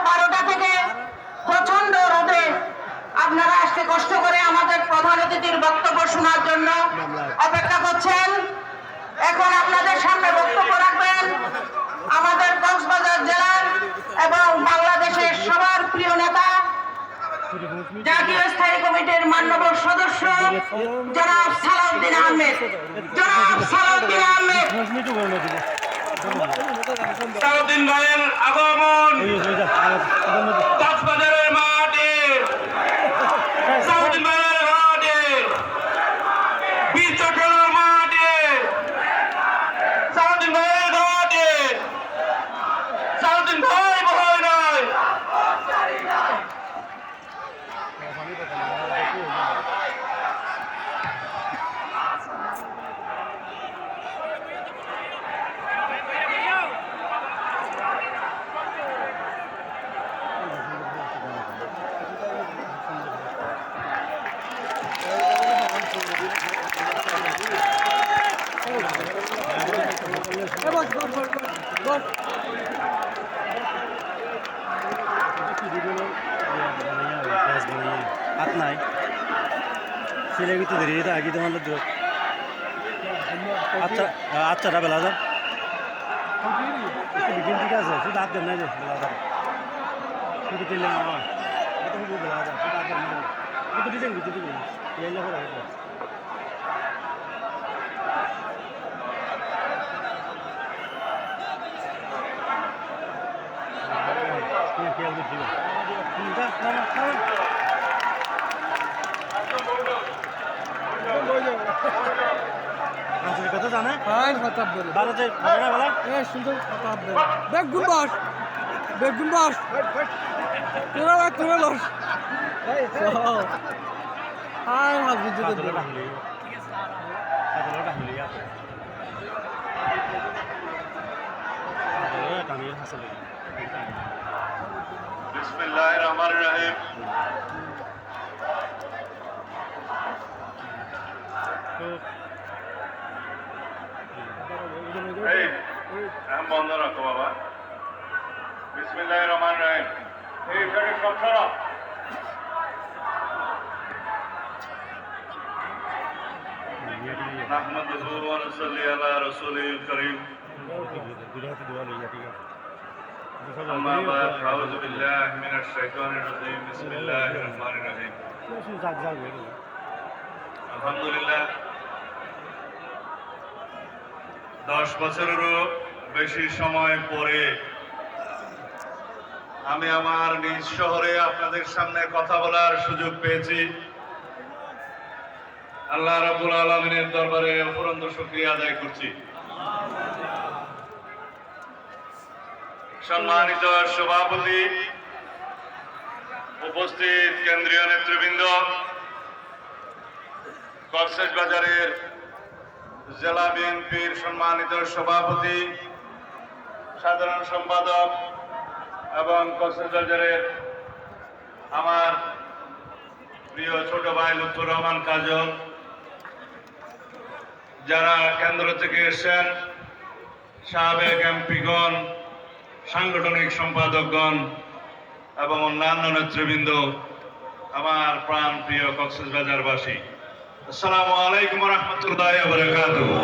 12টা থেকে প্রচন্ড রোদে আপনারা আসতে কষ্ট করে আমাদের প্রধান অতিথির বক্তব্য শোনার জন্য অপেক্ষা করছেন। এখন আপনাদের সামনে বক্তব্য রাখবেন আমাদের কক্সবাজার জেলার এবং বাংলাদেশের সবার প্রিয় নেতা, জাতীয় স্থায়ী কমিটির মাননীয় সদস্য জনাব সালাউদ্দিন আহমেদ। জনাব সালাউদ্দিন আহমেদ। সালাউদ্দিন ভাইয়ের আগমন কক্সবাজারের মাঠে, সালাউদ্দিন ভাইয়ের মাঠে, বীর চট্টগ্রামের মাঠে, সালাউদ্দিন ভাইয়ের ঘাটে, সালাউদ্দিন ভাই ভয় নয়। হাত নাই ছেলে কিন্তু ধীরে আগে তোমার দূর আচ্ছা আচ্ছাটা বেলা যান বিকেল ঠিক আছে শুধু হাত দেন নাই যে বেলা যান শুধু তেলে মামা এটা শুধু বেলা যান শুধু হাত দেন নাই কিন্তু ডিজাইন দিতে দিবি এই লোক হবে খেয়াল দিচ্ছি কথা জানে সুন্দর বেগুন বাস বেগুন বাস তোরা লস মাছ বুঝতে বিসমিল্লাহির রহমানির রহিম। বন্ধ রাখো বাবা। বিসমিল্লাহির রহমানির রহিম। এই সাইডে সব সরা। নাহমাদুহু ওয়া নুসাল্লি আলা রাসূলিল কারীম। أما بعد أعوذ بالله من الشيطان الرجيم بسم الله الرحمن الرحيم الحمد لله 10 বছরেরও বেশি সময় পরে আমি আমার নিজ শহরে আপনাদের সামনে কথা বলার সুযোগ পেয়েছি। আল্লাহ রাব্বুল আলামিনের দরবারে অফুরন্ত শুকরিয়া আদায় করছি। সম্মানিত সভাপতি, উপস্থিত কেন্দ্রীয় নেতৃবৃন্দ, কক্সবাজারের জেলা বিএনপির সম্মানিত সভাপতি, সাধারণ সম্পাদক এবং কক্সবাজারের আমার প্রিয় ছোট ভাই লুৎফুর রহমান কাজল, যারা কেন্দ্র থেকে এসেছেন, সাবেক এমপিগণ, সাংগঠনিক সম্পাদকগণ এবং অন্যান্য নেতৃবৃন্দ, আমার প্রাণ প্রিয় কক্সবাজারবাসী, আসসালামু আলাইকুম ওয়া রাহমাতুল্লাহি ওয়া বারাকাতুহু।